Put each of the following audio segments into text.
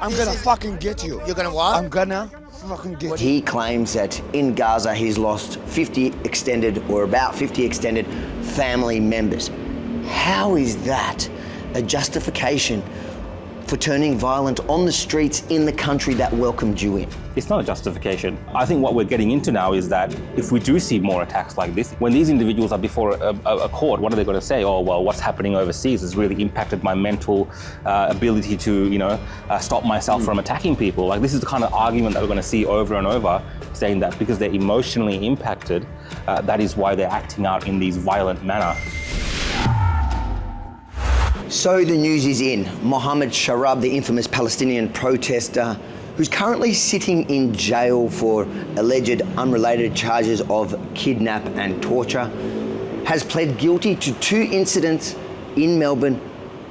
I'm gonna fucking get you. You're gonna what? I'm gonna fucking get you. He claims that in Gaza he's lost 50 extended or about 50 extended family members. How is that a justification for turning violent on the streets in the country that welcomed you in? It's not a justification. I think what we're getting into now is that if we do see more attacks like this, when these individuals are before a court, what are they going to say? Oh, well, what's happening overseas has really impacted my mental ability to, stop myself from attacking people. Like, this is the kind of argument that we're going to see over and over, saying that because they're emotionally impacted, that is why they're acting out in these violent manner. So the news is in. Mohammed Sharab, the infamous Palestinian protester, who's currently sitting in jail for alleged unrelated charges of kidnap and torture, has pled guilty to 2 incidents in Melbourne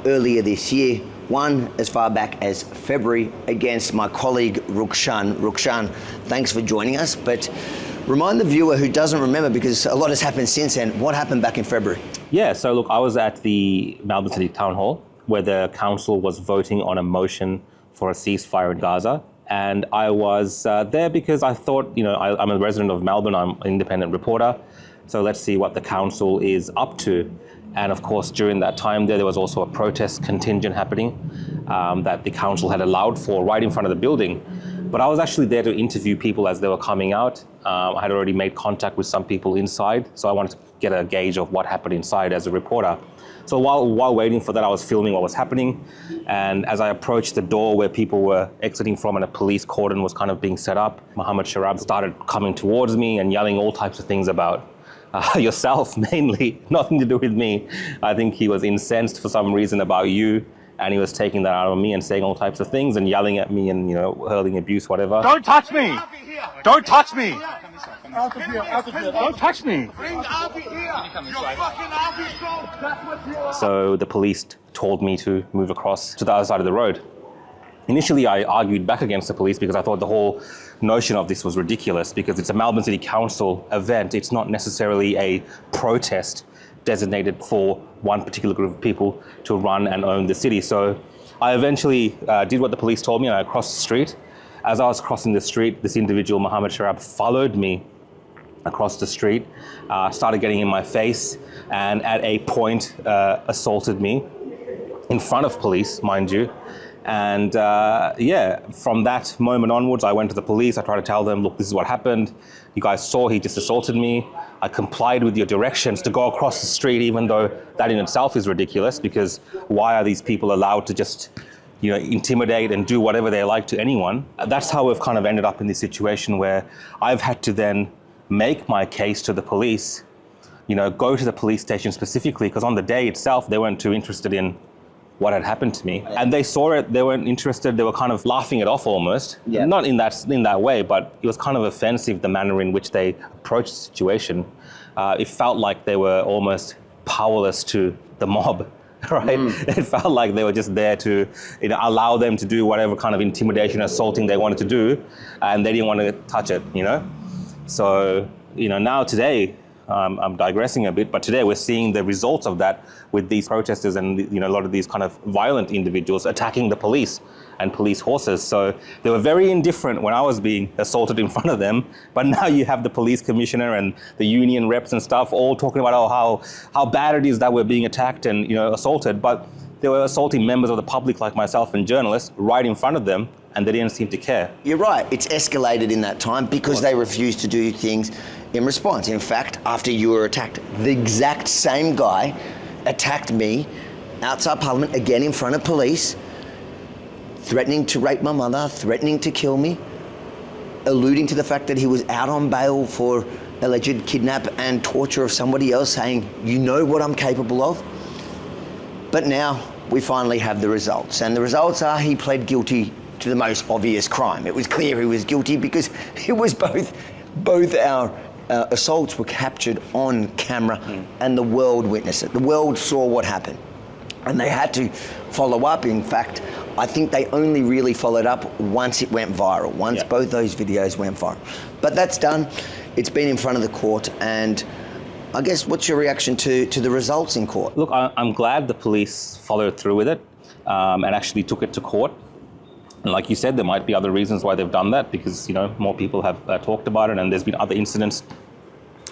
earlier this year, one as far back as February against my colleague Rukshan. Rukshan, thanks for joining us, but remind the viewer who doesn't remember, because a lot has happened since then, what happened back in February? Yeah, so look, I was at the Melbourne City Town Hall where the council was voting on a motion for a ceasefire in Gaza. And I was there because I thought, I'm a resident of Melbourne, I'm an independent reporter, so let's see what the council is up to. And of course, during that time there was also a protest contingent happening that the council had allowed for right in front of the building. But I was actually there to interview people as they were coming out. I had already made contact with some people inside, so I wanted to get a gauge of what happened inside as a reporter. So while waiting for that, I was filming what was happening. And as I approached the door where people were exiting from and a police cordon was kind of being set up, Mohammed Sharab started coming towards me and yelling all types of things about yourself, mainly, nothing to do with me. I think he was incensed for some reason about you. And he was taking that out on me and saying all types of things and yelling at me and, hurling abuse, whatever. Don't touch me! Don't touch me! Out of here, out of here. Don't touch me! Bring Avi here! You're fucking Avi, bro! That's what you are! So the police told me to move across to the other side of the road. Initially, I argued back against the police because I thought the whole notion of this was ridiculous, because it's a Melbourne City Council event. It's not necessarily a protest designated for one particular group of people to run and own the city. So I eventually did what the police told me and I crossed the street. As I was crossing the street, this individual, Mohammed Sharab, followed me across the street, started getting in my face, and at a point assaulted me in front of police, mind you. And from that moment onwards, I went to the police. I tried to tell them, look, this is what happened. You guys saw he just assaulted me. I complied with your directions to go across the street, even though that in itself is ridiculous, because why are these people allowed to just, intimidate and do whatever they like to anyone? That's how we've kind of ended up in this situation where I've had to then make my case to the police, go to the police station specifically, because on the day itself, they weren't too interested in what had happened to me. And they saw it, they weren't interested, they were kind of laughing it off almost. Yeah. Not in that way, but it was kind of offensive, the manner in which they approached the situation. It felt like they were almost powerless to the mob, right? It felt like they were just there to allow them to do whatever kind of intimidation, assaulting they wanted to do, and they didn't want to touch it, So, now today, I'm digressing a bit, but today we're seeing the results of that with these protesters and a lot of these kind of violent individuals attacking the police and police horses. So they were very indifferent when I was being assaulted in front of them, but now you have the police commissioner and the union reps and stuff all talking about how bad it is that we're being attacked and assaulted, but they were assaulting members of the public like myself and journalists right in front of them, and they didn't seem to care. You're right, it's escalated in that time because they refused to do things in response. In fact, after you were attacked, the exact same guy attacked me outside Parliament, again in front of police, threatening to rape my mother, threatening to kill me, alluding to the fact that he was out on bail for alleged kidnap and torture of somebody else, saying, you know what I'm capable of. But now we finally have the results, and the results are he pled guilty to the most obvious crime. It was clear he was guilty because it was both our assaults were captured on camera and the world witnessed it. The world saw what happened and they had to follow up. In fact, I think they only really followed up once it went viral, once both those videos went viral. But that's done. It's been in front of the court, and I guess what's your reaction to the results in court? Look, I'm glad the police followed through with it and actually took it to court. And like you said, there might be other reasons why they've done that because, more people have talked about it, and there's been other incidents,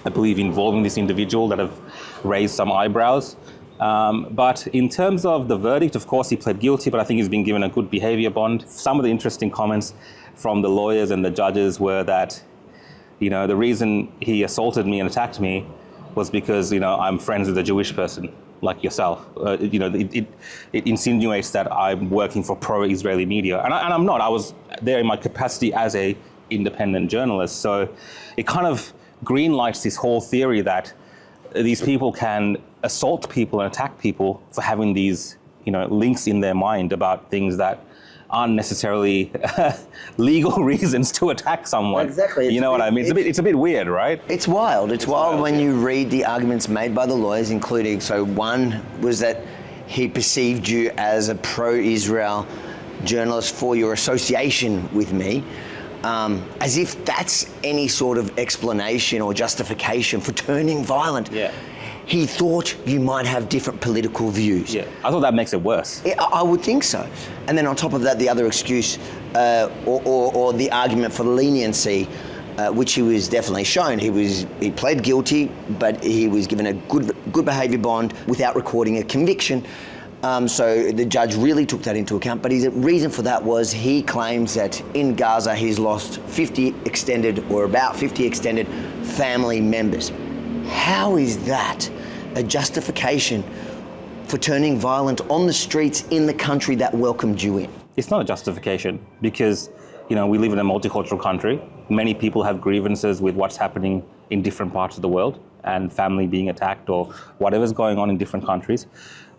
I believe, involving this individual that have raised some eyebrows. But in terms of the verdict, of course, he pled guilty, but I think he's been given a good behavior bond. Some of the interesting comments from the lawyers and the judges were that, the reason he assaulted me and attacked me was because, I'm friends with a Jewish person like yourself. It insinuates that I'm working for pro-Israeli media. And I'm not. I was there in my capacity as a independent journalist. So it kind of greenlights this whole theory that these people can assault people and attack people for having these, links in their mind about things that aren't necessarily legal reasons to attack someone. Exactly. You know what I mean? It's a bit weird, right? It's wild. It's wild when you read the arguments made by the lawyers, including, so one was that he perceived you as a pro-Israel journalist for your association with me, as if that's any sort of explanation or justification for turning violent. Yeah. He thought you might have different political views. Yeah, I thought that makes it worse. I would think so. And then on top of that, the other excuse or the argument for leniency, which he was definitely shown. He pled guilty, but he was given a good behaviour bond without recording a conviction. So the judge really took that into account. But his reason for that was he claims that in Gaza he's lost about 50 extended family members. How is that a justification for turning violent on the streets in the country that welcomed you in? It's not a justification because, we live in a multicultural country. Many people have grievances with what's happening in different parts of the world and family being attacked or whatever's going on in different countries.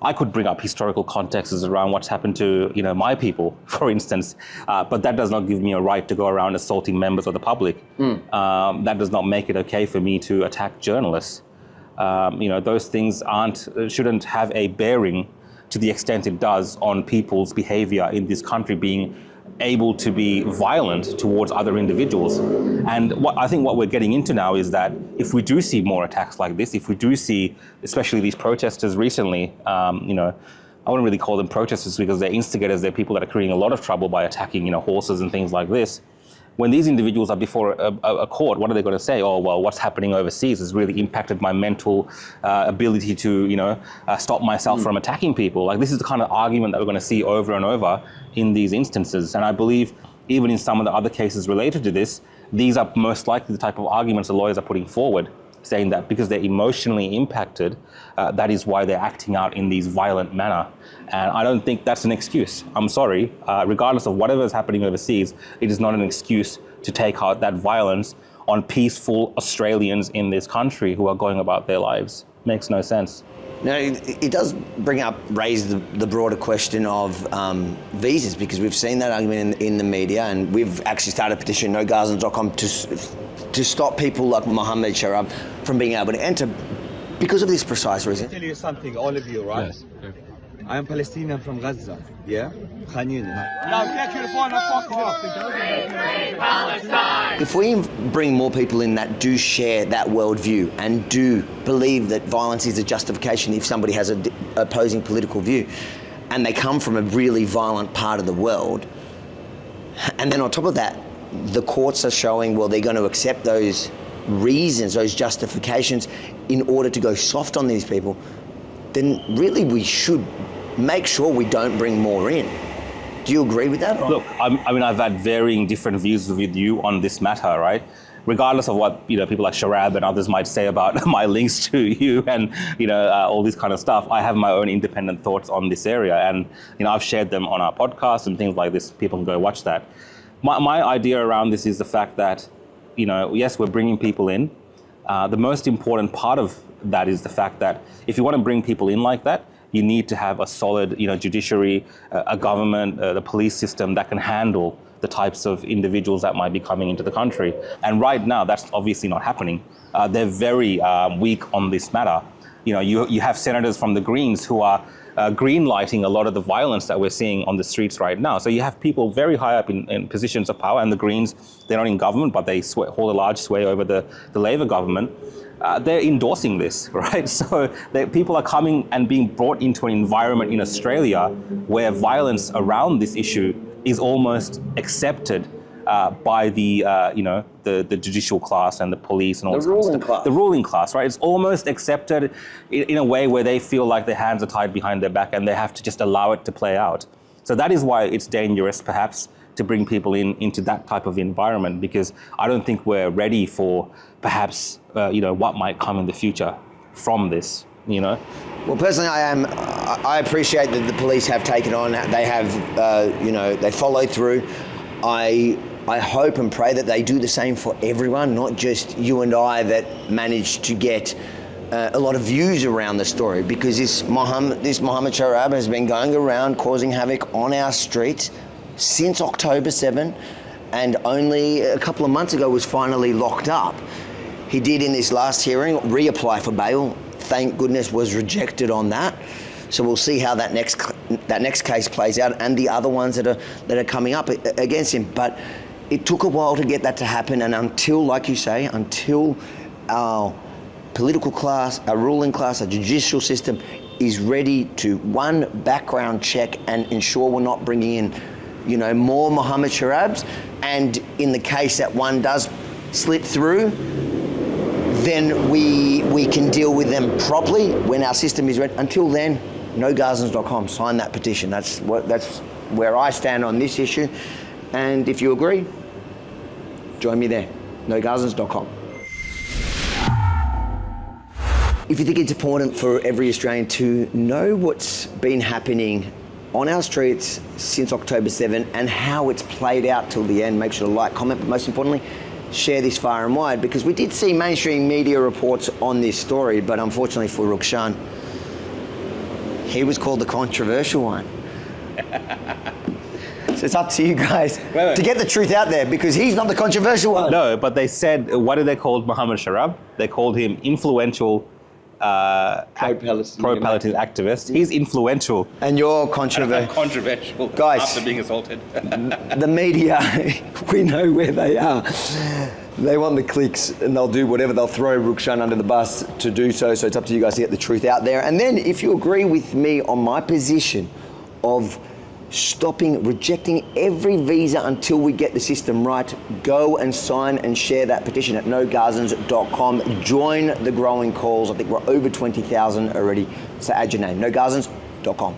I could bring up historical contexts around what's happened to, my people, for instance, but that does not give me a right to go around assaulting members of the public. That does not make it okay for me to attack journalists. Those things shouldn't have a bearing to the extent it does on people's behavior in this country being able to be violent towards other individuals. And I think what we're getting into now is that if we do see more attacks like this, if we do see, especially these protesters recently, I wouldn't really call them protesters because they're instigators, they're people that are creating a lot of trouble by attacking, horses and things like this. When these individuals are before a court, what are they going to say? Oh, well, what's happening overseas has really impacted my mental ability to, stop myself from attacking people. Like, this is the kind of argument that we're going to see over and over in these instances. And I believe even in some of the other cases related to this, these are most likely the type of arguments the lawyers are putting forward, saying that because they're emotionally impacted, that is why they're acting out in these violent manner. And I don't think that's an excuse. I'm sorry, regardless of whatever is happening overseas, it is not an excuse to take out that violence on peaceful Australians in this country who are going about their lives. Makes no sense. Now, it does raise the broader question of visas, because we've seen that argument in the media, and we've actually started a petition, nogazans.com, to stop people like Mohammed Sharab from being able to enter because of this precise reason. I'll tell you something, all of you, right? Yes. I am Palestinian from Gaza, yeah? Khan Yunis. Now take your phone and fuck off. If we bring more people in that do share that worldview and do believe that violence is a justification if somebody has an opposing political view, and they come from a really violent part of the world, and then on top of that, the courts are showing, well, they're going to accept those reasons, those justifications in order to go soft on these people, then really we should make sure we don't bring more in. Do you agree with that? Look, I've had varying different views with you on this matter, right? Regardless of what people like Sharab and others might say about my links to you and all this kind of stuff, I have my own independent thoughts on this area, and I've shared them on our podcast and things like this. People can go watch that. My idea around this is the fact that, yes, we're bringing people in. The most important part of that is the fact that if you want to bring people in like that, you need to have a solid, judiciary, a government, the police system that can handle the types of individuals that might be coming into the country. And right now, that's obviously not happening. They're very weak on this matter. You have senators from the Greens who are green-lighting a lot of the violence that we're seeing on the streets right now. So you have people very high up in positions of power, and the Greens, they're not in government, but they hold a large sway over the Labor government. They're endorsing this, right? So people are coming and being brought into an environment in Australia where violence around this issue is almost accepted by the the judicial class and the police and all The this kind of ruling stuff. class. The ruling class, right? It's almost accepted in a way where they feel like their hands are tied behind their back and they have to just allow it to play out. So that is why it's dangerous, perhaps, to bring people into that type of environment, because I don't think we're ready for perhaps what might come in the future from this. Well, personally, I appreciate that the police have taken on. They have, they followed through. I hope and pray that they do the same for everyone, not just you and I that managed to get a lot of views around the story, because this Mohammed Sharab has been going around causing havoc on our streets since October 7, and only a couple of months ago was finally locked up. He did, in this last hearing, reapply for bail. Thank goodness was rejected on that. So we'll see how that next case plays out, and the other ones that are coming up against him. But it took a while to get that to happen, and until, like you say, until our political class, our ruling class, our judicial system is ready to, one, background check and ensure we're not bringing in, more Mohammed Sharabs, and in the case that one does slip through, then we can deal with them properly when our system is ready. Until then, nogazans.com, sign that petition. That's where I stand on this issue. And if you agree, join me there, nogazans.com. If you think it's important for every Australian to know what's been happening on our streets since October 7 and how it's played out till the end, make sure to like, comment, but most importantly, share this far and wide, because we did see mainstream media reports on this story, but unfortunately for Rukshan, he was called the controversial one. So it's up to you guys to get the truth out there, because he's not the controversial one. No, but they said, what did they call Mohammed Sharab? They called him influential pro-Palestinian activist. He's influential. And you're controversial. Controversial. Guys, after being assaulted. The media, we know where they are. They want the clicks, and they'll do whatever. They'll throw Rukshan under the bus to do so. So it's up to you guys to get the truth out there. And then if you agree with me on my position of rejecting every visa until we get the system right, go and sign and share that petition at nogazans.com. Join the growing calls. I think we're over 20,000 already. So add your name, nogazans.com.